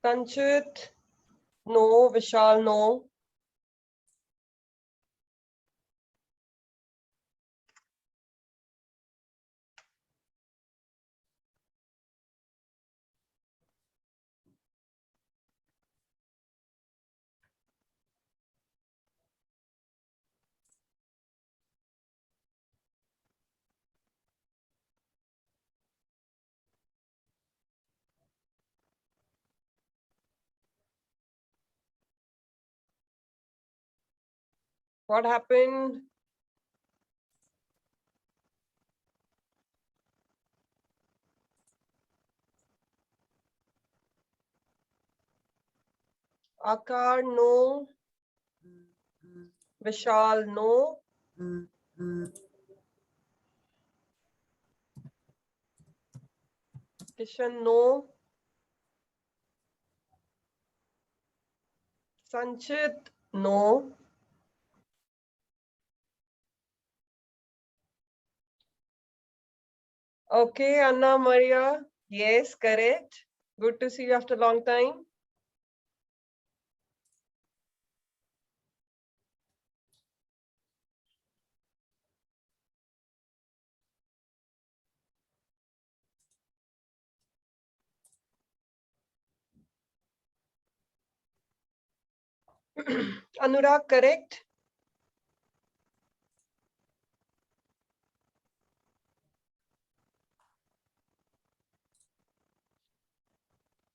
Sanchit, no. Vishal, no. What happened? Akar, no. Vishal, no. Kishan, no. Sanchit, no. Okay, Anna Maria. Yes, correct. Good to see you after a long time. Anurag, correct.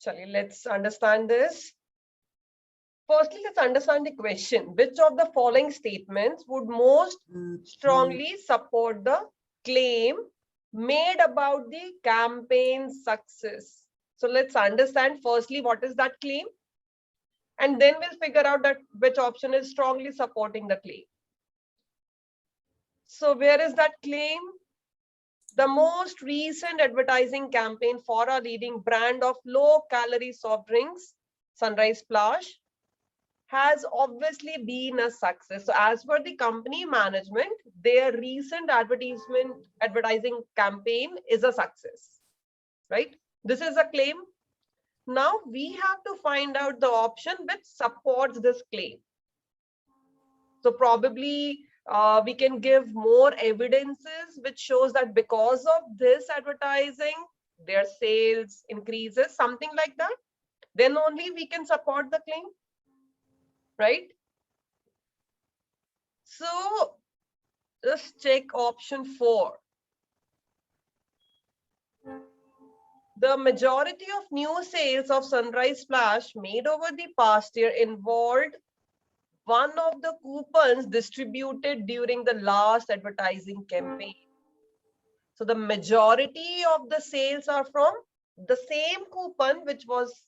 Chali, let's understand this. Firstly, let's understand the question. Which of the following statements would most strongly support the claim made about the campaign success? So let's understand firstly what is that claim, and then we'll figure out that which option is strongly supporting the claim. So where is that claim? The most recent advertising campaign for a leading brand of low-calorie soft drinks, Sunrise Splash, has obviously been a success. So as per the company management, their recent advertising campaign is a success, right? This is a claim. Now we have to find out the option which supports this claim. So probably we can give more evidences which shows that because of this advertising, their sales increases, something like that. Then only we can support the claim, right? So let's check option 4. The majority of new sales of Sunrise Splash made over the past year involved one of the coupons distributed during the last advertising campaign. So the majority of the sales are from the same coupon which was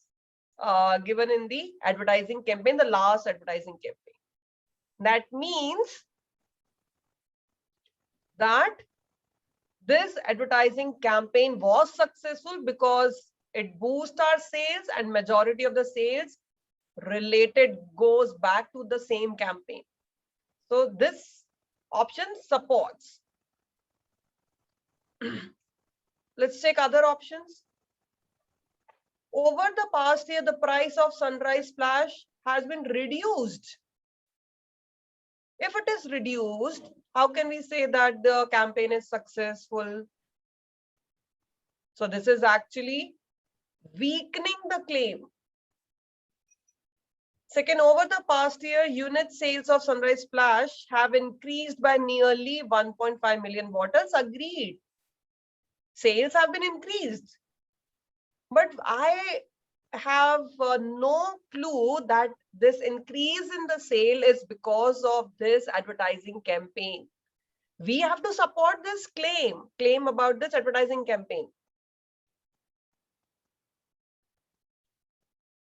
given in the advertising campaign, the last advertising campaign. That means that this advertising campaign was successful because it boosts our sales, and majority of the sales related goes back to the same campaign. So this option supports. Let's take other options. Over the past year, the price of Sunrise Splash has been reduced. If it is reduced, how can we say that the campaign is successful? So this is actually weakening the claim. Second, over the past year, unit sales of Sunrise Splash have increased by nearly 1.5 million bottles. Agreed. Sales have been increased. But I have no clue that this increase in the sale is because of this advertising campaign. We have to support this claim about this advertising campaign.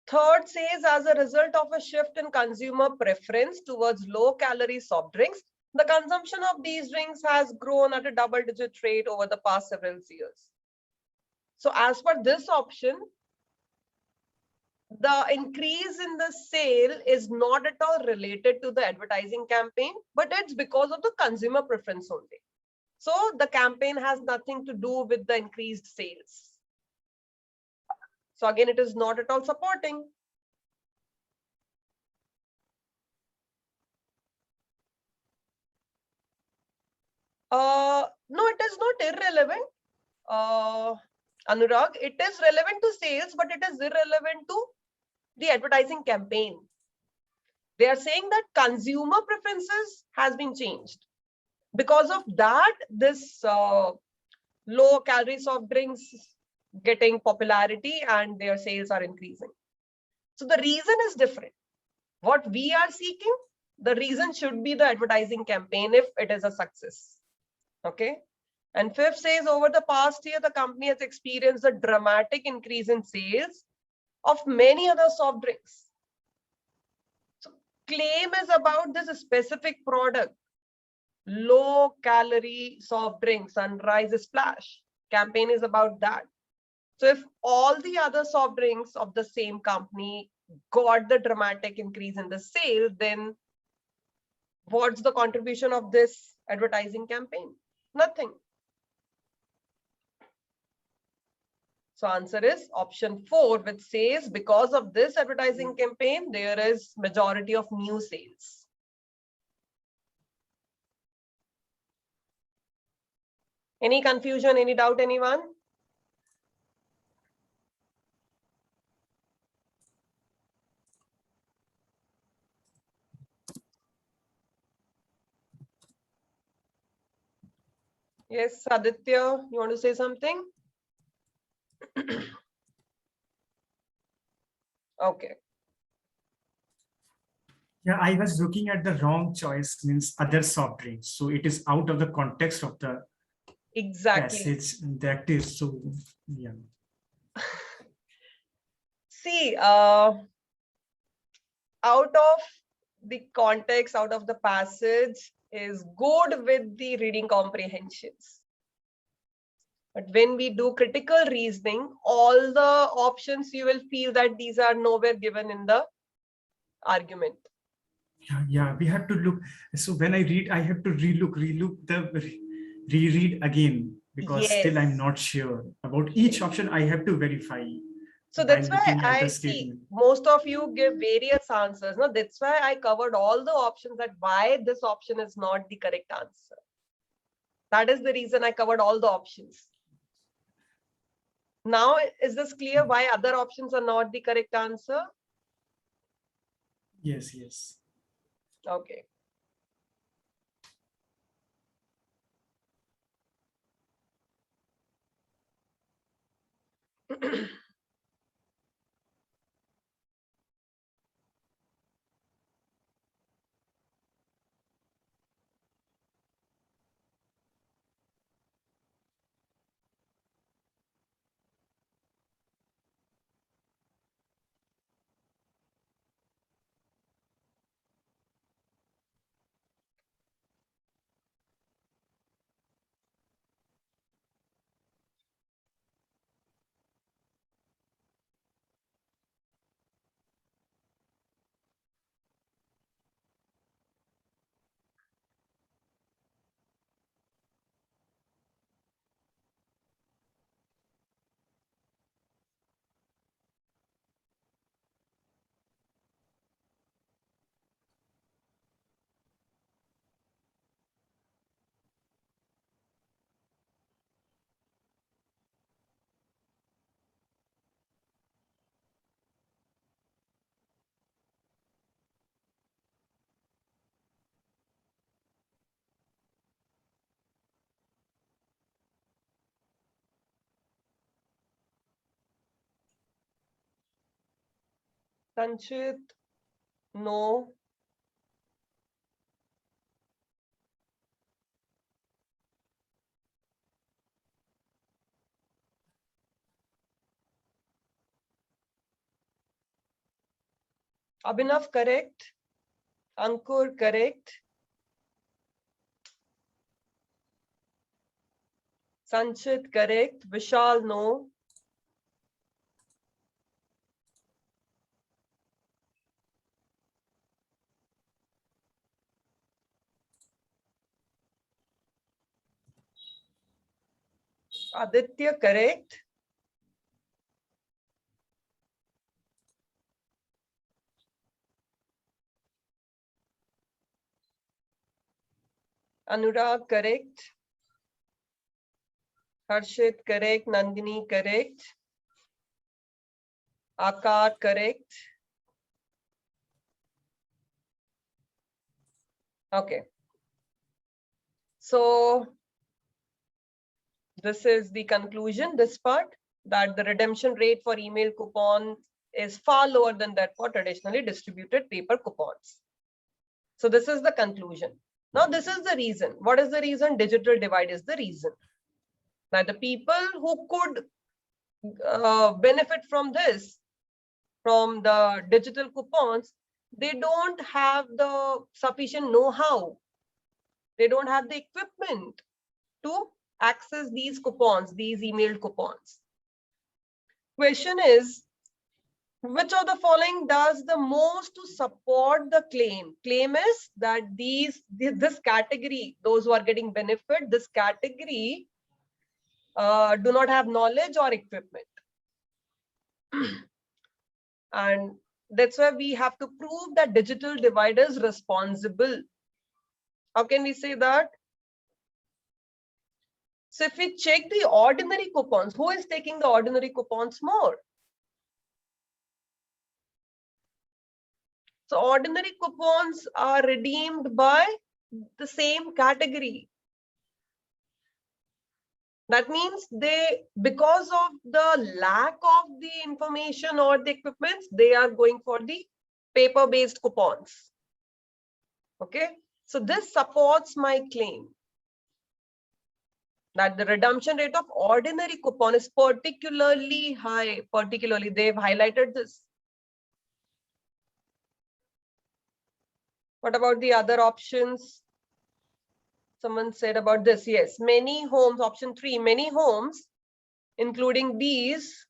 Third says, as a result of a shift in consumer preference towards low-calorie soft drinks, the consumption of these drinks has grown at a double-digit rate over the past several years. So as per this option, the increase in the sale is not at all related to the advertising campaign, but it's because of the consumer preference only. So the campaign has nothing to do with the increased sales. So again, it is not at all supporting. No, it is not irrelevant. Anurag, it is relevant to sales, but it is irrelevant to the advertising campaign. They are saying that consumer preferences has been changed. Because of that, this low calorie soft drinks getting popularity and their sales are increasing. So the reason is different. What we are seeking, the reason should be the advertising campaign if it is a success. Okay. And fifth says, over the past year, the company has experienced a dramatic increase in sales of many other soft drinks. So claim is about this specific product, low calorie soft drink, Sunrise Splash. Campaign is about that. So if all the other soft drinks of the same company got the dramatic increase in the sales, then what's the contribution of this advertising campaign? Nothing. So answer is option 4, which says because of this advertising campaign, there is majority of new sales. Any confusion, any doubt, anyone? Yes, Aditya, you want to say something? Okay. Yeah, I was looking at the wrong choice, means other soft drinks. So it is out of the context of the Exactly. passage. That is so, yeah. See, out of the context, out of the passage is good with the reading comprehensions. But when we do critical reasoning, all the options you will feel that these are nowhere given in the argument. Yeah, we have to look. So when I read, I have to relook reread again, because still I'm Yes. not sure about each option. I have to verify So while that's why looking at the I see statement. most of you give various answers. No, that's why I covered all the options that why this option is not the correct answer. That is the reason I covered all the options. Now, is this clear why other options are not the correct answer? Yes, yes. Okay. Sanchit, no. Abhinav, correct. Ankur, correct. Sanchit, correct. Vishal, no. Aditya, correct. Anurag, correct. Harshit, correct. Nandini, correct. Akar, correct. Okay. So this is the conclusion, this part, that the redemption rate for email coupon is far lower than that for traditionally distributed paper coupons. So this is the conclusion. Now this is the reason. What is the reason? Digital divide is the reason. Now the people who could benefit from this, from the digital coupons, they don't have the sufficient know-how. They don't have the equipment to access these coupons, these emailed coupons. Question is, which of the following does the most to support the claim? Claim is that this category, those who are getting benefit, this category do not have knowledge or equipment. And that's why we have to prove that digital divide is responsible. How can we say that? So if we check the ordinary coupons, who is taking the ordinary coupons more? So ordinary coupons are redeemed by the same category. That means they, because of the lack of the information or the equipment, they are going for the paper-based coupons. Okay, so this supports my claim that the redemption rate of ordinary coupon is particularly high. Particularly, they've highlighted this. What about the other options? Someone said about this. Yes, many homes, option 3, many homes, including these,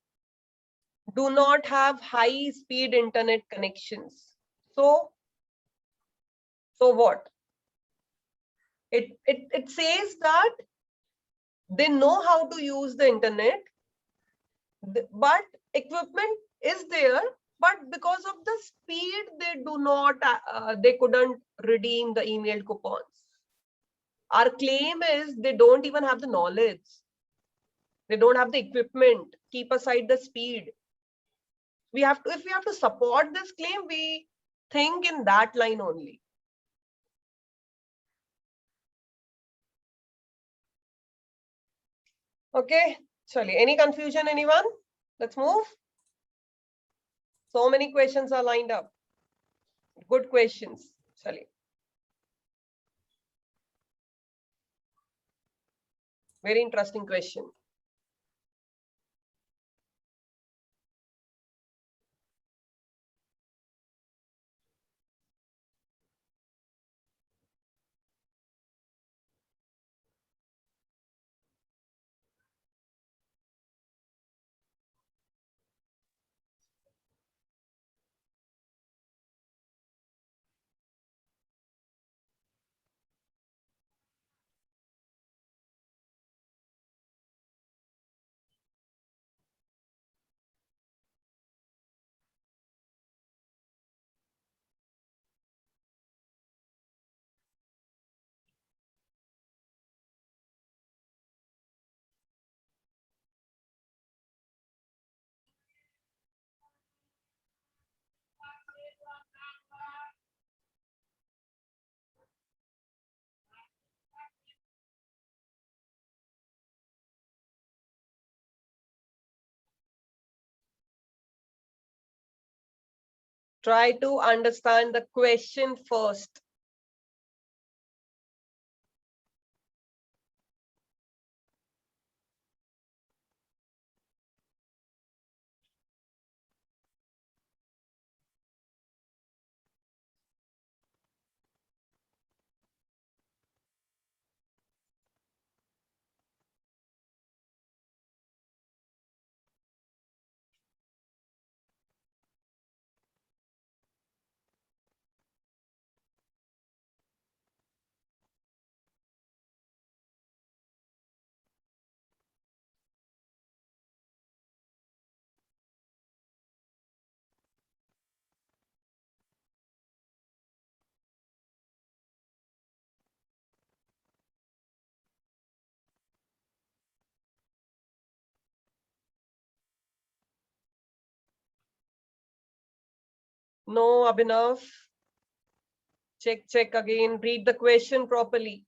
do not have high speed internet connections. So what? It says that they know how to use the internet, but equipment is there, but because of the speed, they do not, they couldn't redeem the email coupons. Our claim is they don't even have the knowledge. They don't have the equipment. Keep aside the speed. We have to, if we have to support this claim, we think in that line only. Okay, Chali, any confusion, anyone? Let's move. So many questions are lined up. Good questions, Chali. Very interesting question. Try to understand the question first. No, Abhinav. Check again. Read the question properly.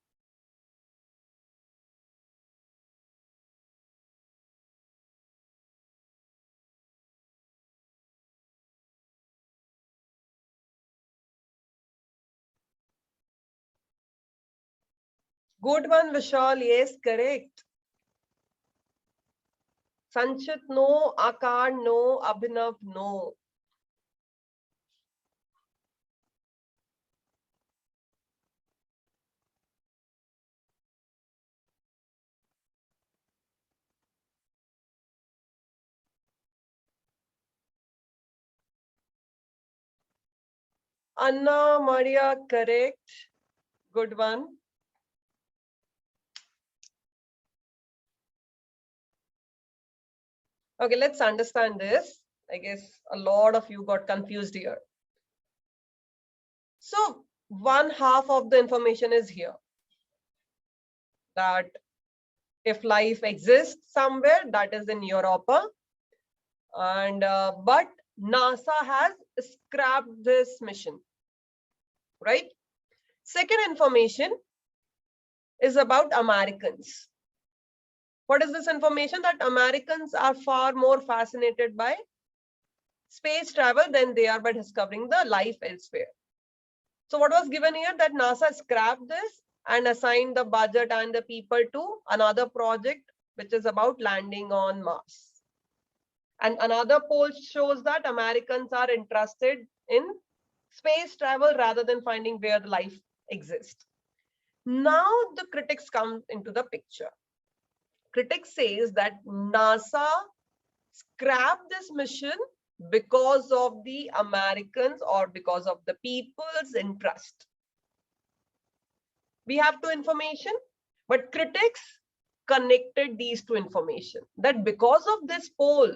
Good one, Vishal. Yes, correct. Sanchit, no. Akar, no. Abhinav, no. Anna Maria, correct. Good one. Okay, let's understand this. I guess a lot of you got confused here. So one half of the information is here. That if life exists somewhere, that is in Europa. And but NASA has scrapped this mission, right? Second information is about Americans. What is this information? That Americans are far more fascinated by space travel than they are by discovering the life elsewhere. So what was given here, that NASA scrapped this and assigned the budget and the people to another project, which is about landing on Mars. And another poll shows that Americans are interested in space travel rather than finding where the life exists. Now the critics come into the picture. Critics says that NASA scrapped this mission because of the Americans or because of the people's interest. We have two information, but critics connected these two information, that because of this poll,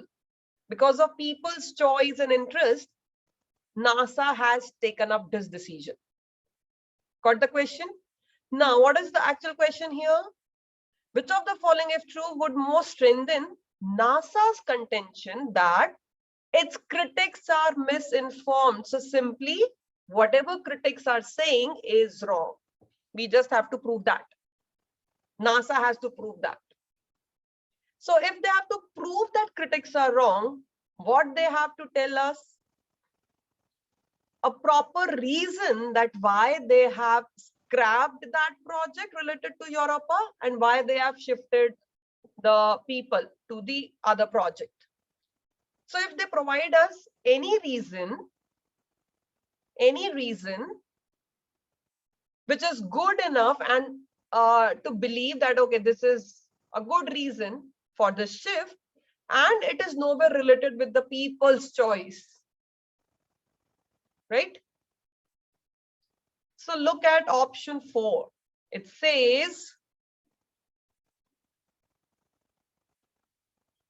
because of people's choice and interest, NASA has taken up this decision. Got the question? Now, what is the actual question here? Which of the following, if true, would most strengthen NASA's contention that its critics are misinformed? So simply, whatever critics are saying is wrong. We just have to prove that. NASA has to prove that. So if they have to prove that critics are wrong, what they have to tell us? A proper reason that why they have scrapped that project related to Europa and why they have shifted the people to the other project. So if they provide us any reason which is good enough and to believe that, okay, this is a good reason for the shift and it is nowhere related with the people's choice, right? So look at option 4. It says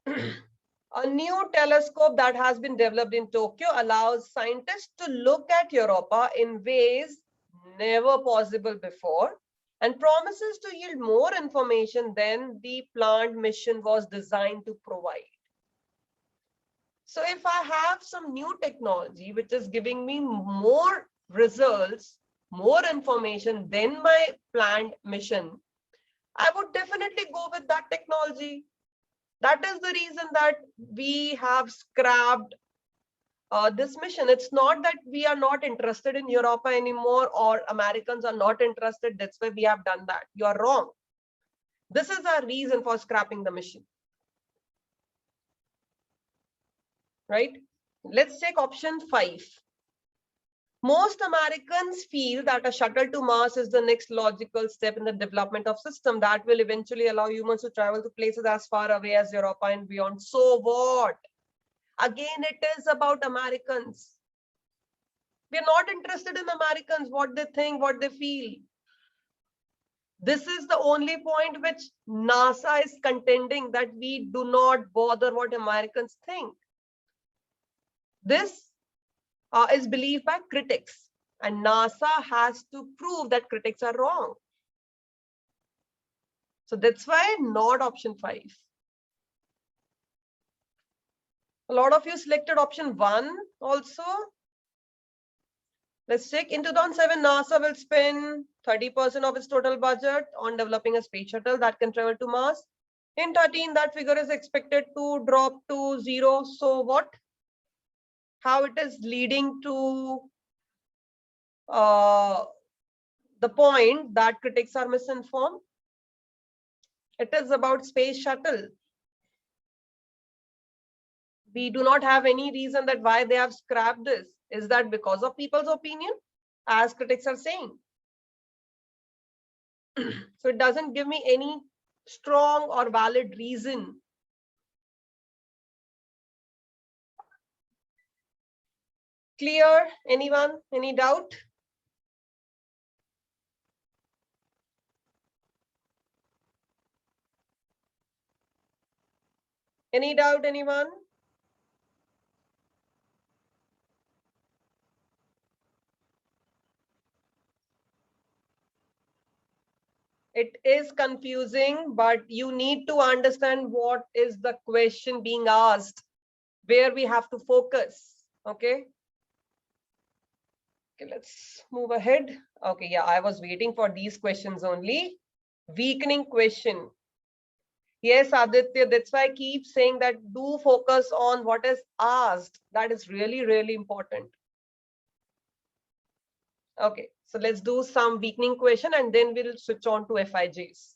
a new telescope that has been developed in Tokyo allows scientists to look at Europa in ways never possible before and promises to yield more information than the planned mission was designed to provide. So if I have some new technology which is giving me more results, more information than my planned mission, I would definitely go with that technology. That is the reason that we have scrapped this mission. It's not that we are not interested in Europa anymore or Americans are not interested. That's why we have done that. You are wrong. This is our reason for scrapping the mission. Right? Let's take option 5. Most Americans feel that a shuttle to Mars is the next logical step in the development of system that will eventually allow humans to travel to places as far away as Europa and beyond. So what? Again, it is about Americans. We're not interested in Americans, what they think, what they feel. This is the only point which NASA is contending, that we do not bother what Americans think. This is believed by critics, and NASA has to prove that critics are wrong. So that's why not option 5. A lot of you selected option 1 also. Let's check. In 2007, NASA will spend 30% of its total budget on developing a space shuttle that can travel to Mars. In 13, that figure is expected to drop to 0. So what? How it is leading to the point that critics are misinformed? It is about space shuttle. We do not have any reason that why they have scrapped this. Is that because of people's opinion, as critics are saying? So it doesn't give me any strong or valid reason. Clear? Anyone? Any doubt? Any doubt, anyone? It is confusing, but you need to understand what is the question being asked, where we have to focus. Okay. Okay, let's move ahead. Okay, yeah, I was waiting for these questions only. Weakening question. Yes, Aditya, that's why I keep saying that do focus on what is asked. That is really, really important. Okay, so let's do some weakening question and then we'll switch on to FIJs.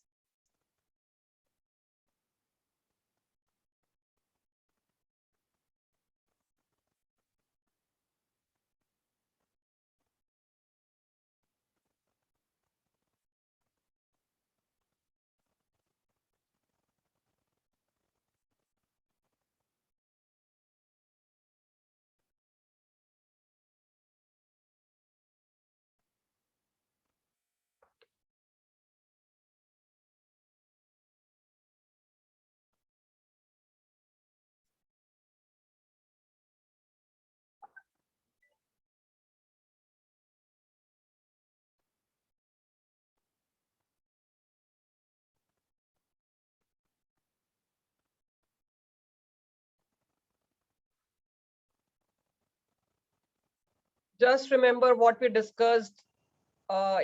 Just remember what we discussed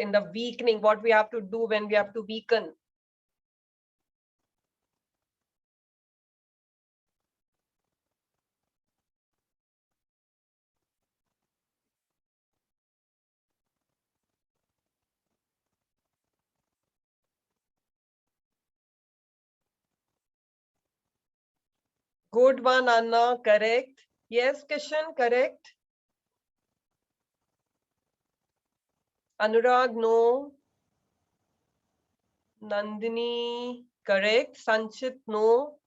in the weakening, what we have to do when we have to weaken. Good one, Anna, correct. Yes, Kishan, correct. Anurag, no. Nandini, correct. Sanchit, no.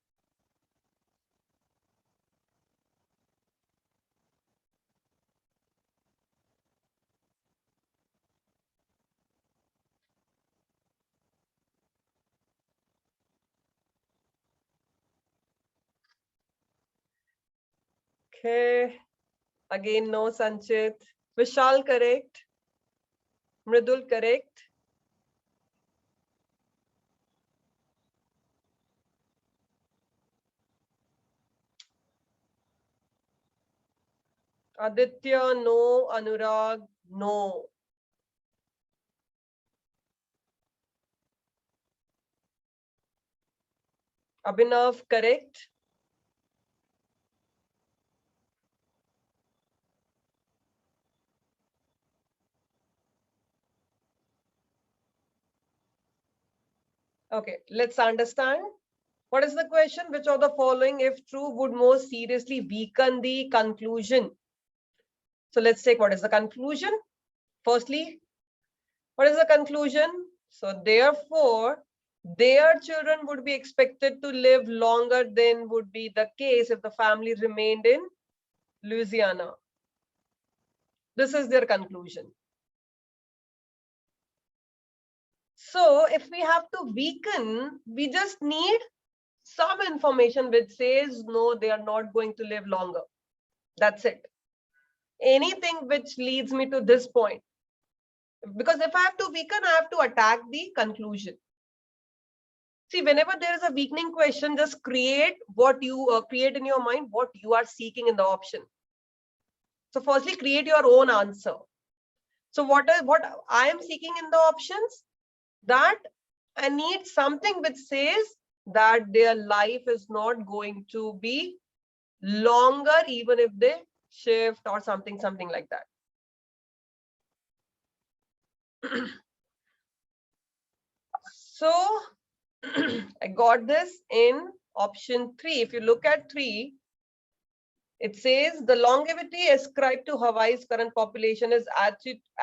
Okay. Again, no, Sanchit. Vishal, correct. Mridul, correct. Aditya, no. Anurag, no. Abhinav, correct. Okay, let's understand. What is the question? Which of the following, if true, would most seriously weaken the conclusion? So let's take what is the conclusion. Firstly, what is the conclusion? So therefore, their children would be expected to live longer than would be the case if the family remained in Louisiana. This is their conclusion. So if we have to weaken, we just need some information which says, no, they are not going to live longer. That's it. Anything which leads me to this point. Because if I have to weaken, I have to attack the conclusion. See, whenever there is a weakening question, just create what you create in your mind, what you are seeking in the option. So firstly, create your own answer. So what I am seeking in the options, that I need something which says that their life is not going to be longer even if they shift or something like that. So I got this in option 3. If you look at 3, it says the longevity ascribed to Hawaii's current population is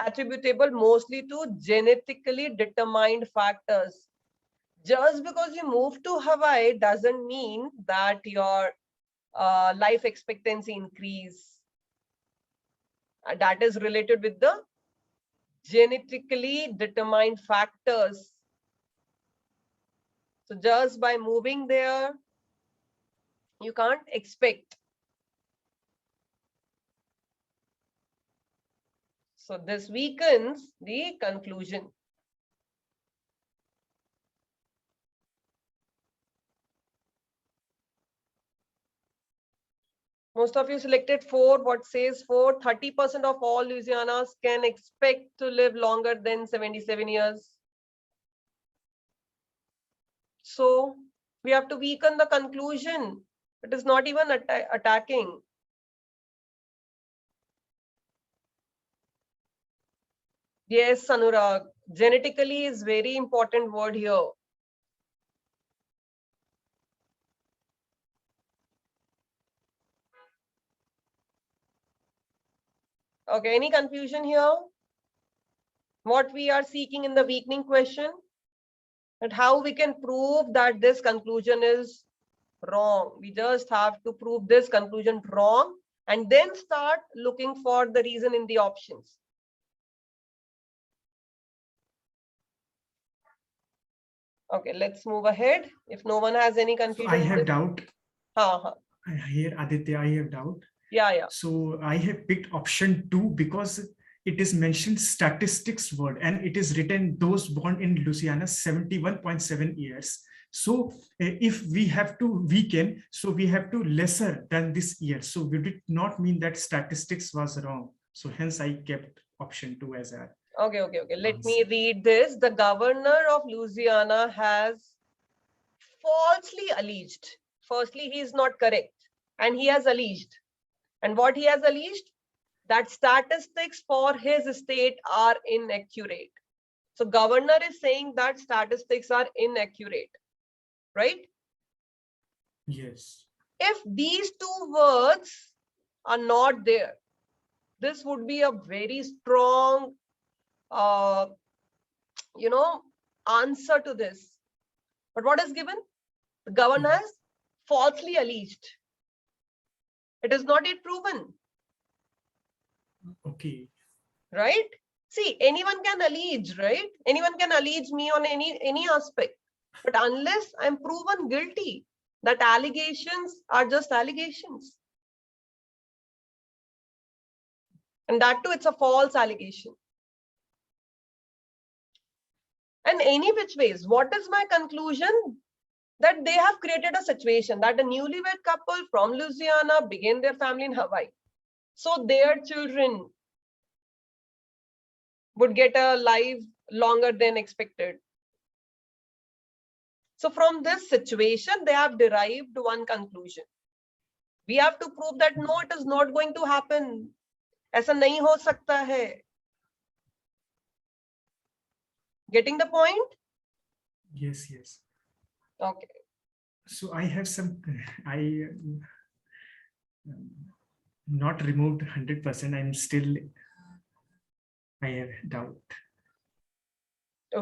attributable mostly to genetically determined factors. Just because you move to Hawaii doesn't mean that your life expectancy increase. That is related with the genetically determined factors. So just by moving there, you can't expect. So this weakens the conclusion. Most of you selected 4. What says 4? 30% of all Louisianas can expect to live longer than 77 years. So we have to weaken the conclusion. It is not even attacking. Yes, Anurag, genetically is very important word here. Okay, any confusion here? What we are seeking in the weakening question? And how we can prove that this conclusion is wrong. We just have to prove this conclusion wrong and then start looking for the reason in the options. Okay, let's move ahead. If no one has any confusion. So I have doubt. Uh-huh. Here, Aditya, I have doubt. Yeah. So I have picked option 2 because it is mentioned statistics word and it is written those born in Louisiana 71.7 years. So if we have to weaken, so we have to lesser than this year. So we did not mean that statistics was wrong. So hence I kept option 2 as a. Okay. Let me read this. The governor of Louisiana has falsely alleged. Firstly, he is not correct and he has alleged. And what he has alleged? That statistics for his state are inaccurate. So governor is saying that statistics are inaccurate, right? Yes. If these two words are not there, this would be a very strong, answer to this. But what is given? The governor has falsely alleged. It is not yet proven. Okay. Right? See, anyone can allege, right? Anyone can allege me on any aspect. But unless I'm proven guilty, that allegations are just allegations. And that too, it's a false allegation. And any which ways, what is my conclusion? That they have created a situation that a newlywed couple from Louisiana began their family in Hawaii. So their children would get a life longer than expected. So from this situation, they have derived one conclusion. We have to prove that no, it is not going to happen. ऐसा नहीं हो सकता है. Getting the point? Yes. Okay. So I have not removed 100%. I'm still, I have doubt.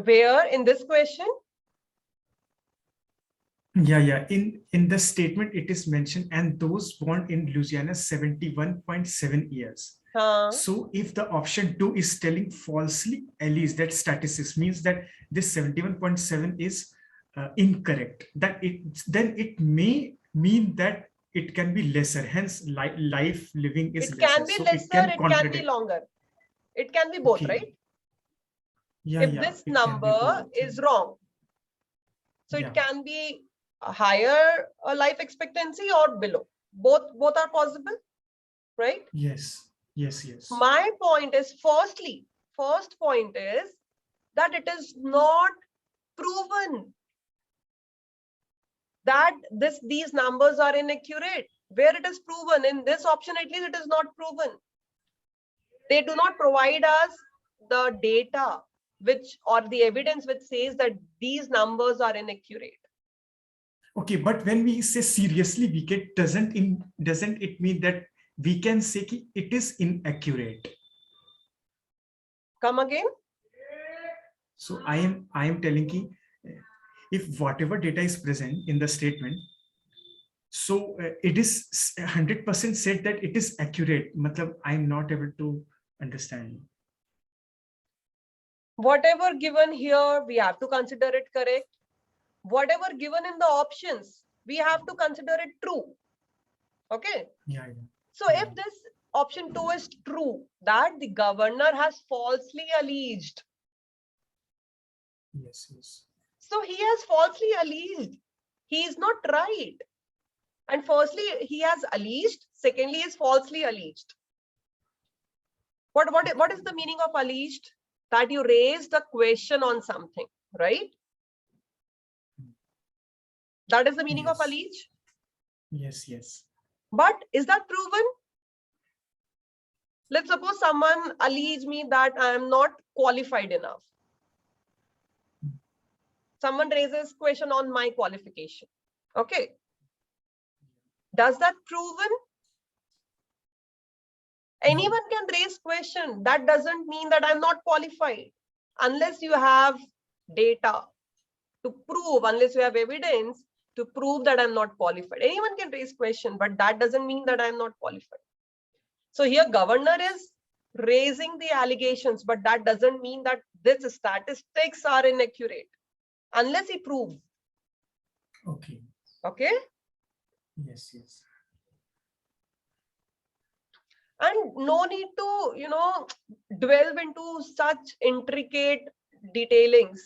Where in this question? Yeah. In the statement, it is mentioned, and those born in Louisiana 71.7 years. So if the option 2 is telling falsely alleged, that statistics means that this 71.7 is incorrect, that then it may mean that it can be lesser, hence life living is it lesser. Can be so lesser, it can be longer. It can be both, right? If this number is wrong, so it can be a higher life expectancy or below. Both are possible, right? Yes. My point is, firstly, first point is that it is not proven that these numbers are inaccurate. Where it is proven, in this option at least it is not proven. They do not provide us the data which or the evidence which says that these numbers are inaccurate. Okay, but when we say seriously weak, doesn't it mean that we can say it is inaccurate? Come again? So I am telling you, if whatever data is present in the statement, so it is 100% said that it is accurate. Matlab, I am not able to understand. Whatever given here, we have to consider it correct. Whatever given in the options, we have to consider it true. Okay. Yeah. So if this option 2 is true, that the governor has falsely alleged. Yes. So he has falsely alleged. He is not right. And firstly, he has alleged. Secondly, is falsely alleged. What is the meaning of alleged? That you raised a question on something, right? That is the meaning of alleged. Yes. But is that proven? Let's suppose someone alleges me that I am not qualified enough. Someone raises question on my qualification. Okay. Does that proven? Anyone can raise question. That doesn't mean that I'm not qualified. Unless you have data to prove, unless you have evidence to prove that I'm not qualified. Anyone can raise question, but that doesn't mean that I'm not qualified. So here governor is raising the allegations, but that doesn't mean that these statistics are inaccurate unless he proves. Okay. Yes. And no need to, delve into such intricate detailings.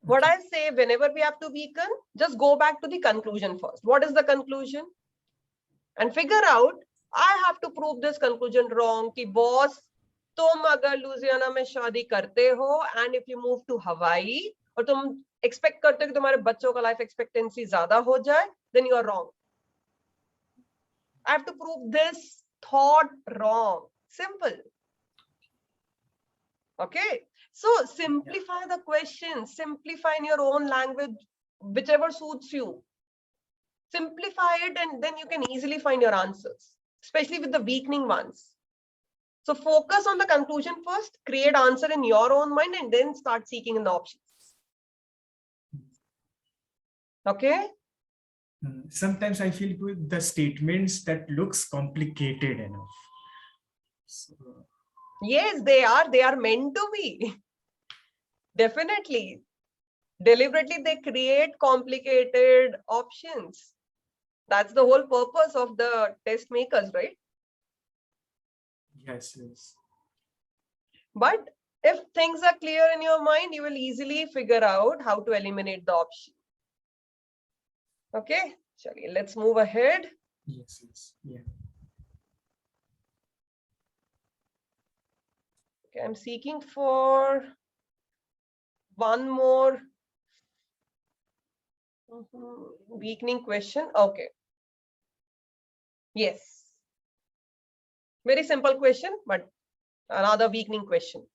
What I say, whenever we have to weaken, just go back to the conclusion first. What is the conclusion? And figure out, I have to prove this conclusion wrong. Ki boss, तुम अगर Louisiana में शादी करते हो and if you move to Hawaii और तुम expect करते हो कि तुम्हारे बच्चों का life expectancy ज़्यादा हो जाए, then you are wrong. I have to prove this thought wrong. Simple. Okay. So simplify the question, simplify in your own language, whichever suits you. Simplify it and then you can easily find your answers, especially with the weakening ones. So focus on the conclusion first, create answer in your own mind and then start seeking in the options. Okay. Sometimes I feel with the statements that looks complicated enough. So, yes, they are meant to be. Definitely. Deliberately, they create complicated options. That's the whole purpose of the test makers, right? Yes. But if things are clear in your mind, you will easily figure out how to eliminate the option. Okay, Shali, let's move ahead. Yes. Yeah. Okay, I'm seeking for one more weakening question. Okay. Yes. Very simple question, but another weakening question.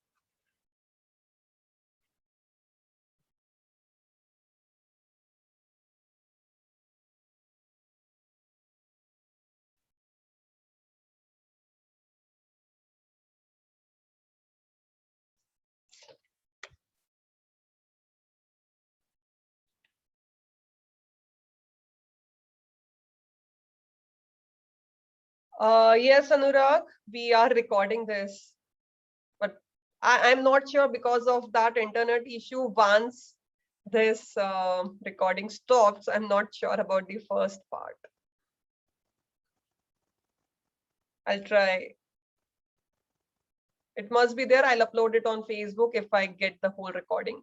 Yes, Anurag, we are recording this, but I'm not sure because of that internet issue. Once this recording stops, I'm not sure about the first part. I'll try. It must be there. I'll upload it on Facebook if I get the whole recording.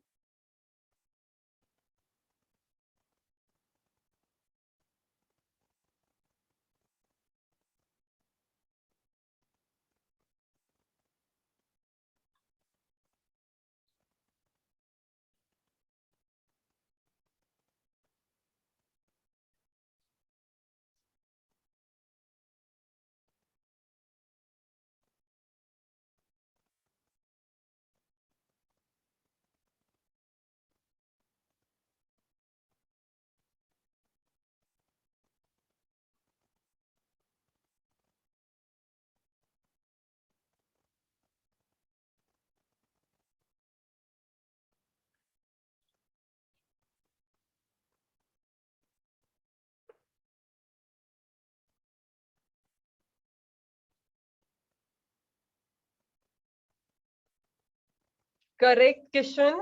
Correct, Kishan.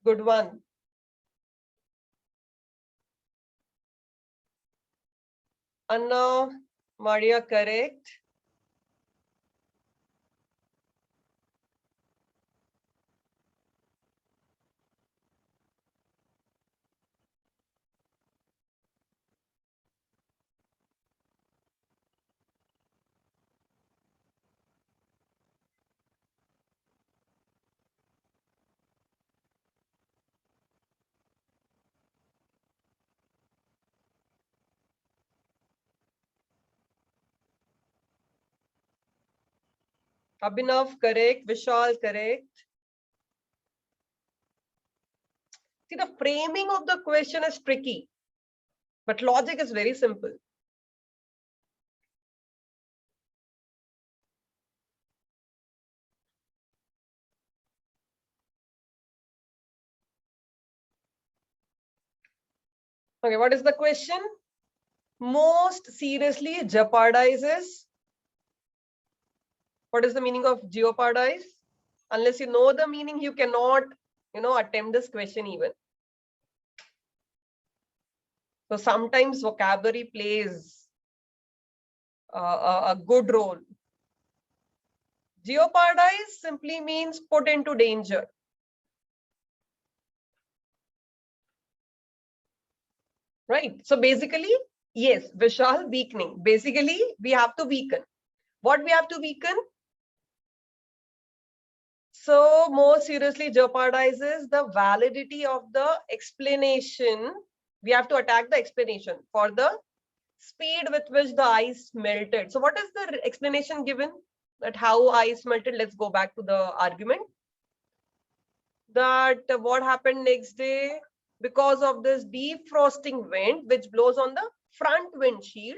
Good one. Anna, Maria, correct. Abhinav, correct. Vishal, correct. See, the framing of the question is tricky, but logic is very simple. Okay, what is the question? Most seriously jeopardizes. What is the meaning of jeopardize? Unless you know the meaning, you cannot, attempt this question even. So sometimes vocabulary plays a good role. Jeopardize simply means put into danger. Right? So basically, yes, Vishal, weakening. Basically, we have to weaken. What we have to weaken? So more seriously jeopardizes the validity of the explanation. We have to attack the explanation for the speed with which the ice melted. So what is the explanation given? That how ice melted? Let's go back to the argument. That what happened next day, because of this defrosting wind which blows on the front windshield,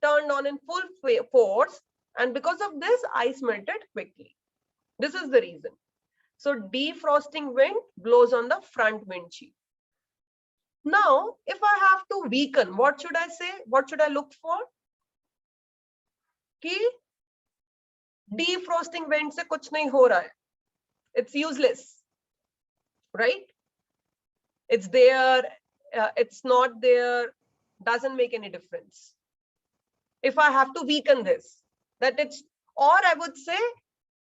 turned on in full force, and because of this ice melted quickly. This is the reason. So defrosting wind blows on the front windshield. Now if I have to weaken, what should I say? What should I look for? Ki defrosting wind se kuch nahi ho raha hai. It's useless, right? It's there, it's not there, doesn't make any difference. If I have to weaken this, that it's, or I would say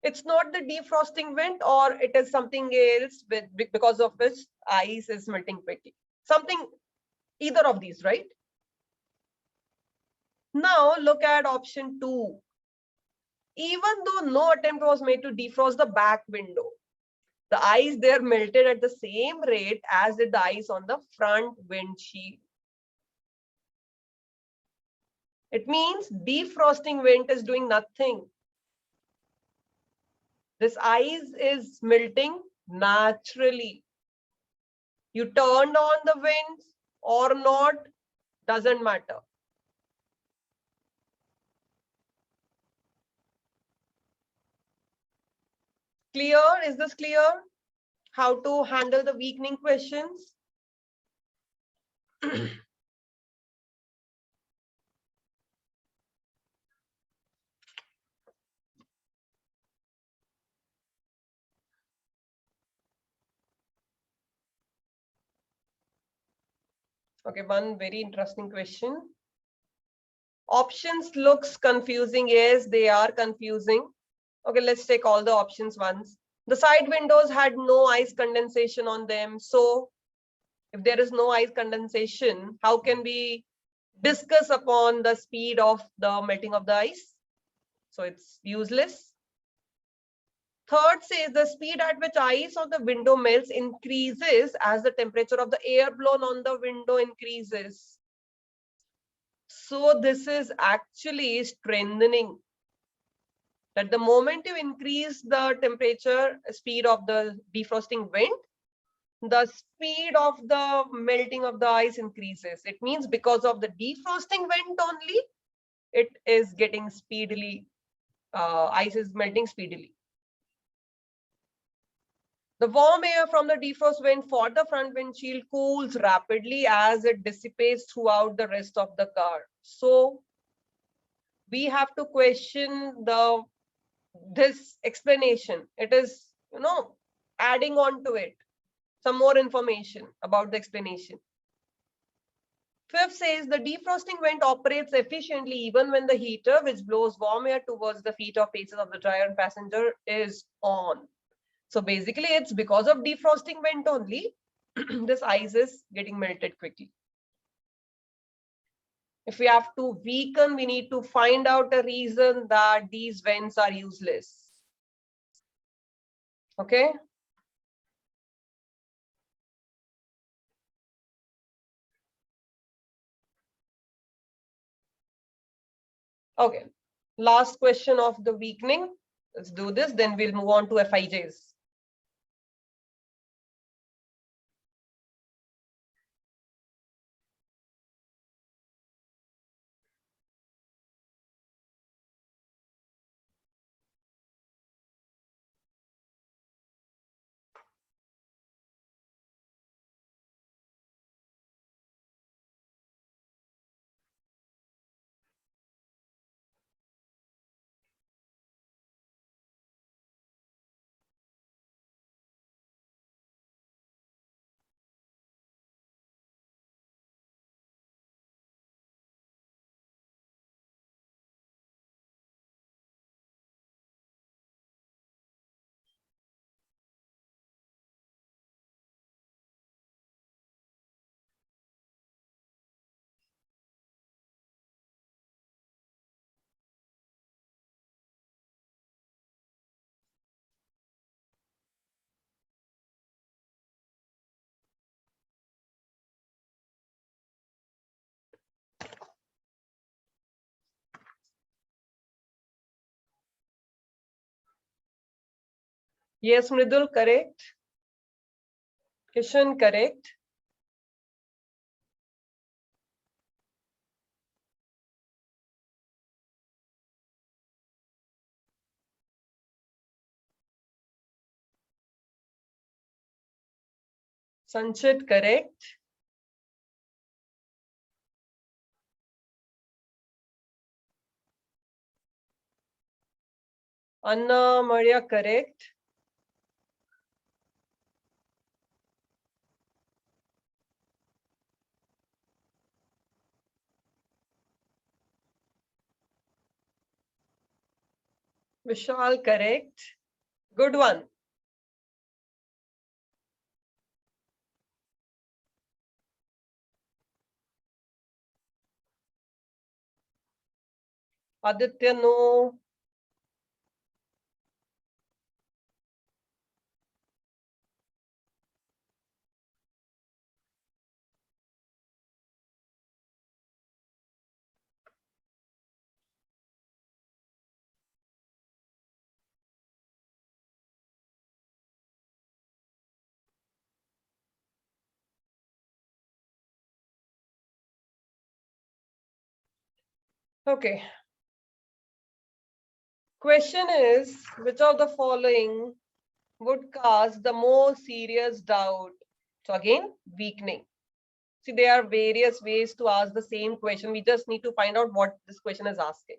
it's not the defrosting wind, or it is something else because of which ice is melting quickly. Something, either of these, right? Now look at option 2. Even though no attempt was made to defrost the back window, the ice there melted at the same rate as did the ice on the front windshield. It means defrosting wind is doing nothing. This ice is melting naturally. You turned on the winds or not, doesn't matter. Clear? Is this clear? How to handle the weakening questions? Okay, one very interesting question. Options looks confusing. Yes, they are confusing. Okay, let's take all the options once. The side windows had no ice condensation on them. So if there is no ice condensation, how can we discuss upon the speed of the melting of the ice? So it's useless. Third says the speed at which ice on the window melts increases as the temperature of the air blown on the window increases. So this is actually strengthening that the moment you increase the temperature speed of the defrosting wind, the speed of the melting of the ice increases. It means because of the defrosting wind only, it is getting speedily, ice is melting speedily. The warm air from the defrost wind for the front windshield cools rapidly as it dissipates throughout the rest of the car. So we have to question this explanation. It is, adding on to it some more information about the explanation. Fifth says the defrosting vent operates efficiently even when the heater, which blows warm air towards the feet or faces of the driver and passenger, is on. So basically, it's because of defrosting vent only this ice is getting melted quickly. If we have to weaken, we need to find out a reason that these vents are useless. Okay. Okay. Last question of the weakening. Let's do this. Then we'll move on to FIJs. Yes, Mridul, correct. Kishan, correct. Sanchit, correct. Anna Maria, correct. Vishal, correct. Good one. Aditya, no. Okay. Question is, which of the following would cause the more serious doubt? So again, weakening. See, there are various ways to ask the same question. We just need to find out what this question is asking.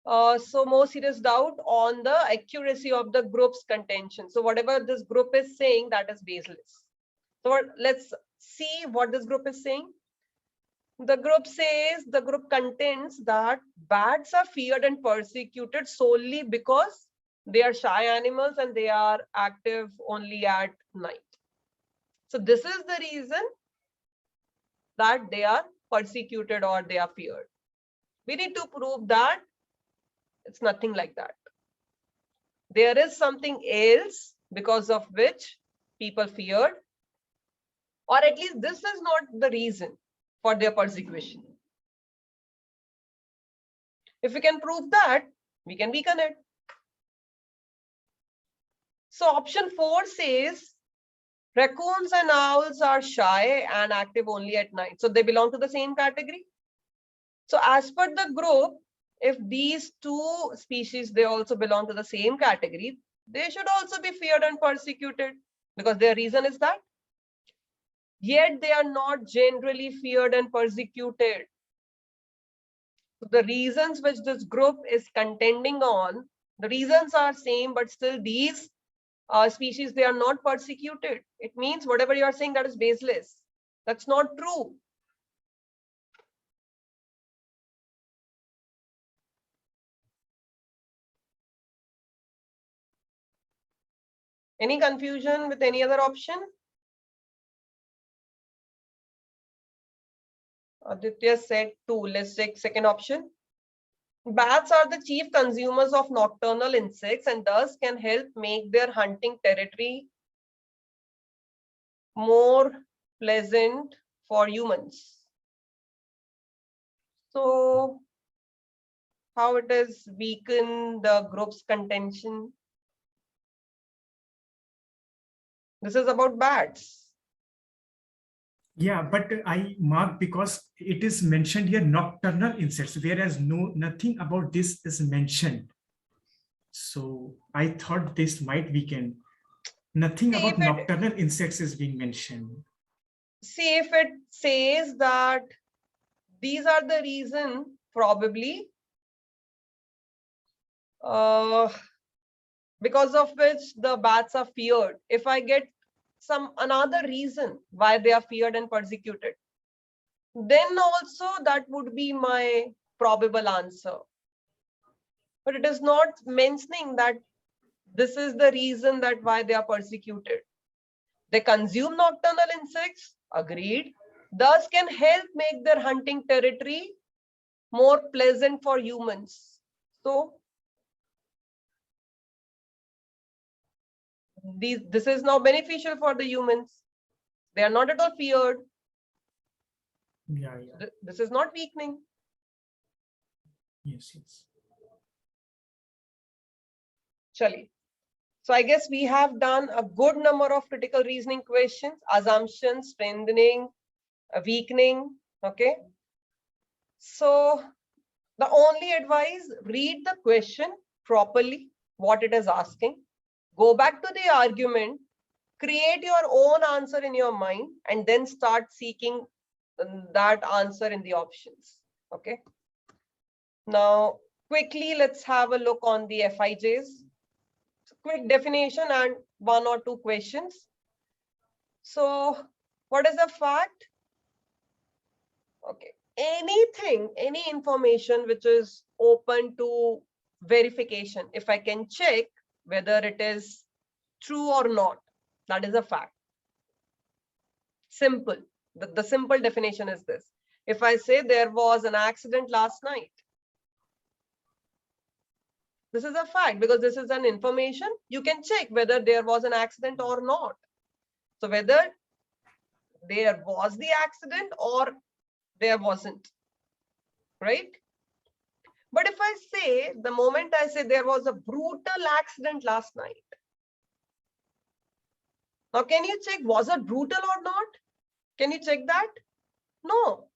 So more serious doubt on the accuracy of the group's contention. So whatever this group is saying, that is baseless. So let's see what this group is saying. The group says, the group contends that bats are feared and persecuted solely because they are shy animals and they are active only at night. So this is the reason that they are persecuted or they are feared. We need to prove that it's nothing like that. There is something else because of which people feared, or at least this is not the reason for their persecution. If we can prove that, we can weaken it. So option 4 says raccoons and owls are shy and active only at night. So they belong to the same category. So as per the group, if these two species, they also belong to the same category, they should also be feared and persecuted because their reason is that. Yet they are not generally feared and persecuted. So the reasons which this group is contending on, the reasons are same, but still these species, they are not persecuted. It means whatever you are saying, that is baseless. That's not true. Any confusion with any other option? Aditya said 2. Let's take second option. Bats are the chief consumers of nocturnal insects and thus can help make their hunting territory more pleasant for humans. So, how it is weaken the group's contention? This is about bats. Yeah, but I mark because it is mentioned here nocturnal insects, whereas nothing about this is mentioned. So I thought this might weaken. Nothing about nocturnal insects is being mentioned. See, if it says that these are the reason, probably because of which the bats are feared. If I get some another reason why they are feared and persecuted, then also that would be my probable answer. But it is not mentioning that this is the reason that why they are persecuted. They consume nocturnal insects, agreed, thus can help make their hunting territory more pleasant for humans. So this is now beneficial for the humans. They are not at all feared. Yeah. This is not weakening. Yes. Chali. So I guess we have done a good number of critical reasoning questions, assumptions, strengthening, weakening. Okay. So the only advice, read the question properly, what it is asking. Go back to the argument, create your own answer in your mind, and then start seeking that answer in the options. Okay. Now, quickly, let's have a look on the FIJs. Quick definition and 1 or 2 questions. So, what is the fact? Okay. Anything, any information which is open to verification, if I can check whether it is true or not, that is a fact. Simple. The simple definition is this. If I say there was an accident last night, this is a fact because this is an information. You can check whether there was an accident or not. So whether there was the accident or there wasn't, right? But if I say, the moment I say there was a brutal accident last night, now can you check was it brutal or not? Can you check that? No,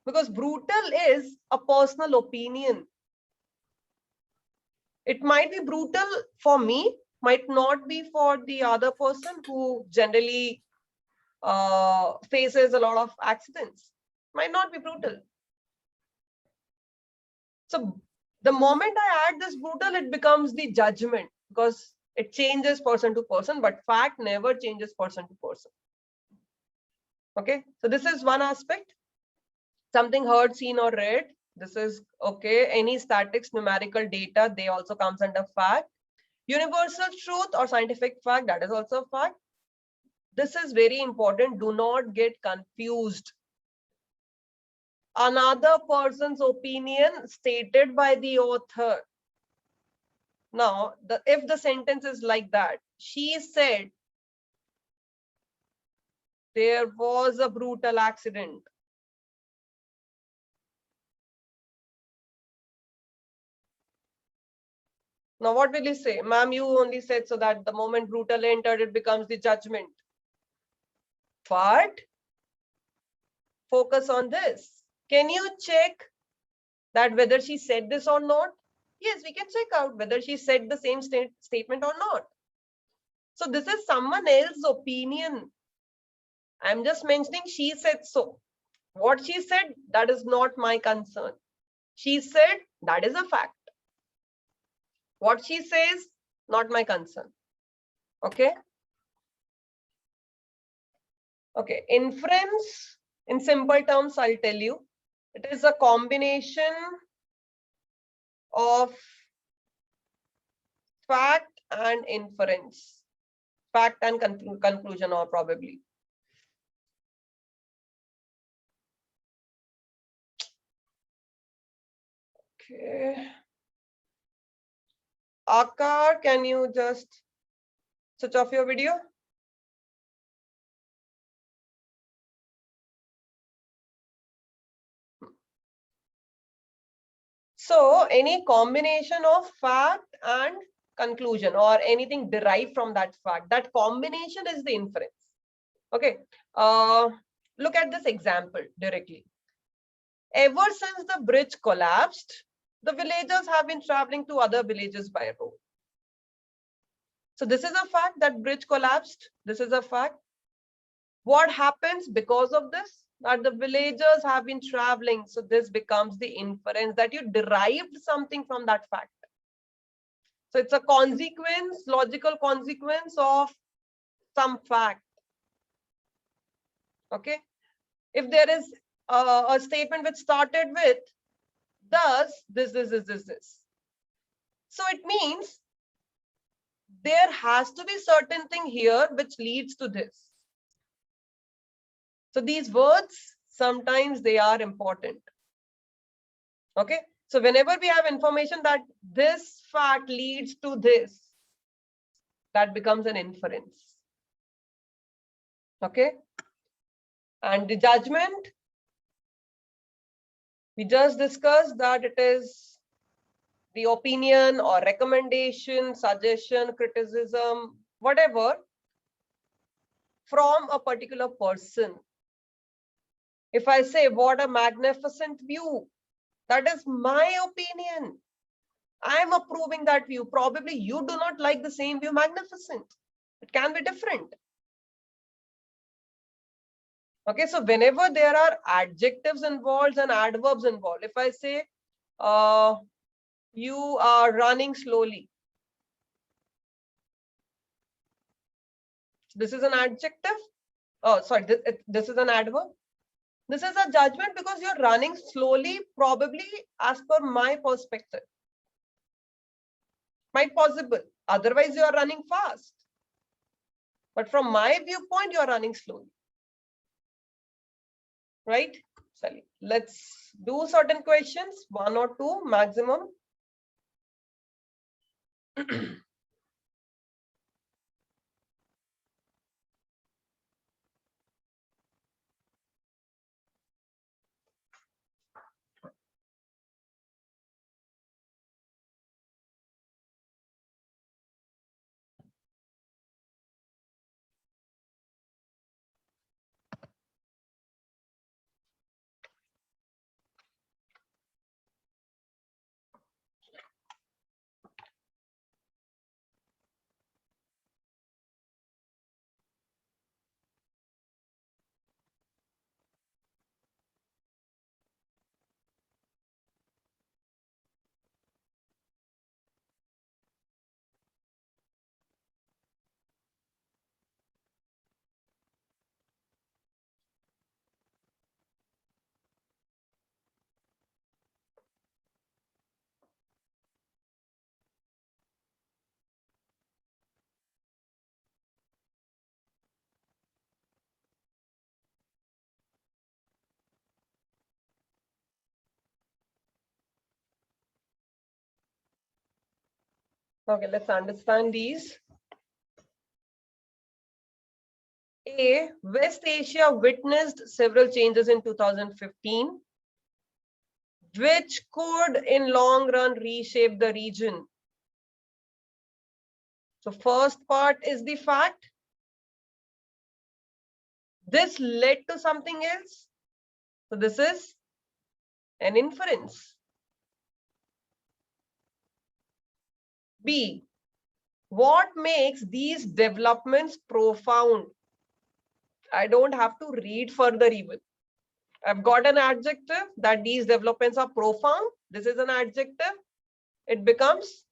because brutal is a personal opinion. It might be brutal for me, might not be for the other person who generally faces a lot of accidents. Might not be brutal. So the moment I add this brutal, it becomes the judgment because it changes person to person, but fact never changes person to person. Okay, so this is one aspect. Something heard, seen, or read. This is okay. Any statics, numerical data, they also comes under fact. Universal truth or scientific fact, that is also a fact. This is very important. Do not get confused. Another person's opinion stated by the author. Now, if the sentence is like that, she said there was a brutal accident. Now, what will you say? Ma'am, you only said so that the moment brutal entered, it becomes the judgment. But focus on this. Can you check that whether she said this or not? Yes, we can check out whether she said the same statement or not. So this is someone else's opinion. I'm just mentioning she said so. What she said, that is not my concern. She said, that is a fact. What she says, not my concern. Okay. Okay. Inference, in simple terms, I'll tell you, it is a combination of fact and inference, fact and conclusion, or probably. Okay. Akar, can you just switch off your video? So any combination of fact and conclusion or anything derived from that fact, that combination is the inference. Okay. Look at this example directly. Ever since the bridge collapsed, the villagers have been traveling to other villages by road. So this is a fact, that bridge collapsed. This is a fact. What happens because of this? That the villagers have been traveling. So this becomes the inference that you derived something from that fact. So it's a consequence, logical consequence of some fact. Okay. If there is a statement which started with thus, this. So it means there has to be certain thing here which leads to this. So these words, sometimes they are important. Okay. So whenever we have information that this fact leads to this, that becomes an inference. Okay. And the judgment, we just discussed that it is the opinion or recommendation, suggestion, criticism, whatever, from a particular person. If I say, what a magnificent view, that is my opinion. I am approving that view. Probably you do not like the same view, magnificent. It can be different. Okay, so whenever there are adjectives involved and adverbs involved, if I say, you are running slowly, this is an adjective. Oh, sorry, this is an adverb. This is a judgment because you're running slowly, probably as per my perspective. Might possible. Otherwise, you are running fast. But from my viewpoint, you are running slowly. Right? Sorry. Let's do certain questions, 1 or 2 maximum. Okay, let's understand these. A, West Asia witnessed several changes in 2015, which could in long run reshape the region. So first part is the fact. This led to something else. So this is an inference. B, what makes these developments profound? I don't have to read further even. I've got an adjective that these developments are profound. This is an adjective. It becomes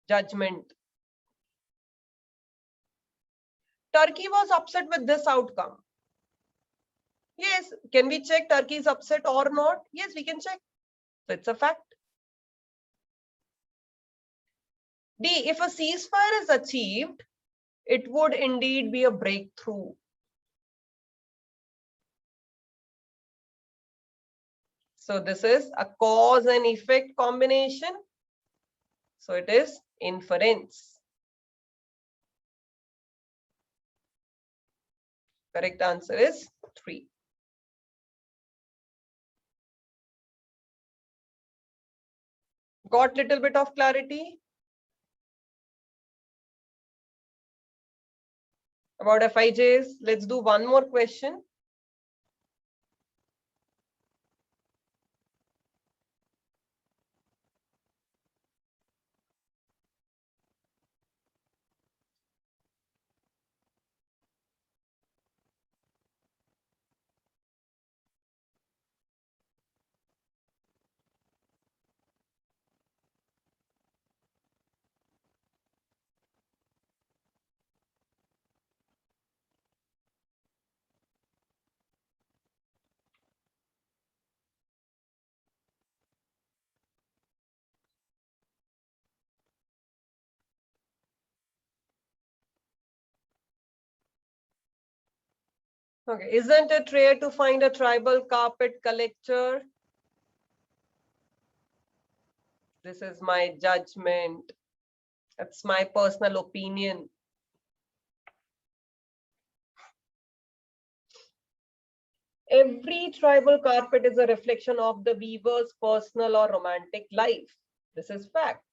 judgment. Turkey was upset with this outcome. Yes, can we check Turkey is upset or not? Yes, we can check. So it's a fact. D, if a ceasefire is achieved, it would indeed be a breakthrough. So this is a cause and effect combination. So it is inference. Correct answer is 3. Got little bit of clarity about FIJs? Let's do one more question. Okay, isn't it rare to find a tribal carpet collector? This is my judgment. That's my personal opinion. Every tribal carpet is a reflection of the weaver's personal or romantic life. This is fact.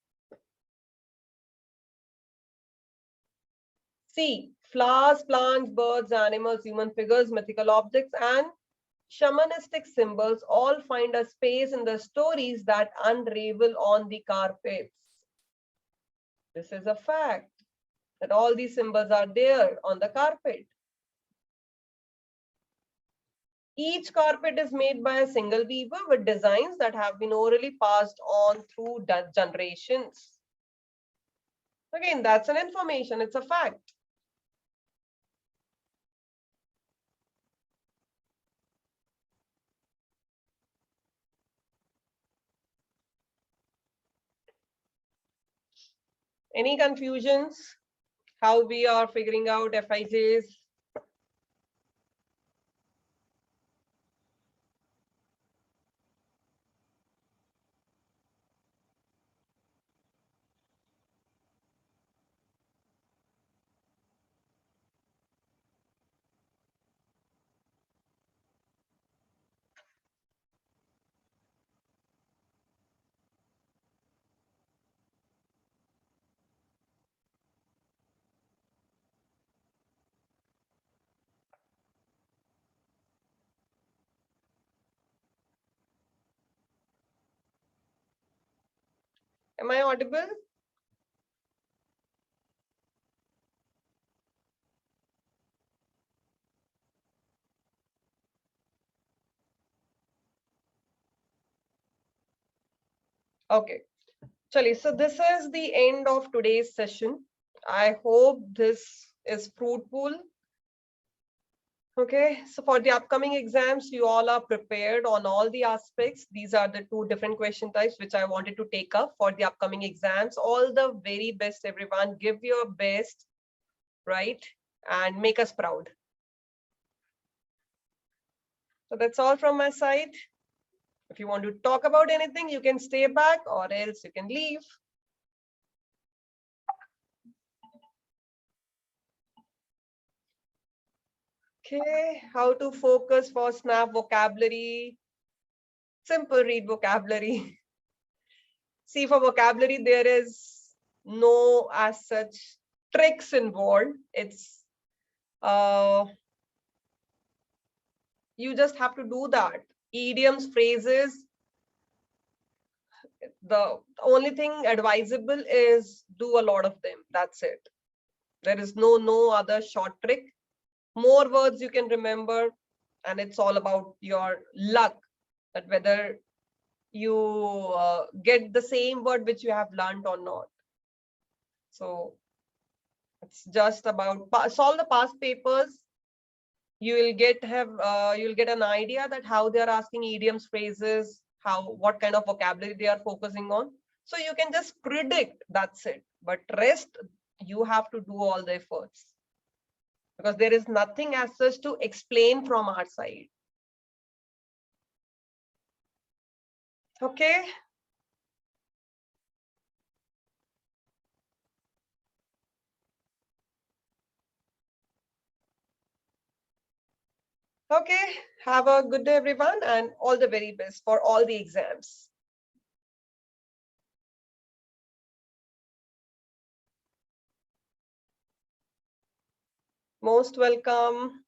C, flowers, plants, birds, animals, human figures, mythical objects, and shamanistic symbols all find a space in the stories that unravel on the carpets. This is a fact that all these symbols are there on the carpet. Each carpet is made by a single weaver with designs that have been orally passed on through generations. Again, that's an information, it's a fact. Any confusions? How we are figuring out FIJs? Am I audible? Okay. Chali, so this is the end of today's session. I hope this is fruitful. Okay, so for the upcoming exams, you all are prepared on all the aspects. These are the 2 different question types which I wanted to take up for the upcoming exams. All the very best, everyone. Give your best, right? And make us proud. So that's all from my side. If you want to talk about anything, you can stay back or else you can leave. Okay, how to focus for SNAP vocabulary. Simple read vocabulary. See, for vocabulary, there is no as such tricks involved. It's you just have to do that. Idioms, phrases. The only thing advisable is do a lot of them. That's it. There is no other short trick. More words you can remember, and it's all about your luck, that whether you get the same word which you have learned or not. So It's just about solve the past papers. You will get an idea that how they are asking idioms, phrases, what kind of vocabulary they are focusing on. So you can just predict, that's it. But rest, you have to do all the efforts, because there is nothing as such to explain from our side. Okay. Okay, have a good day, everyone, and all the very best for all the exams. Most welcome.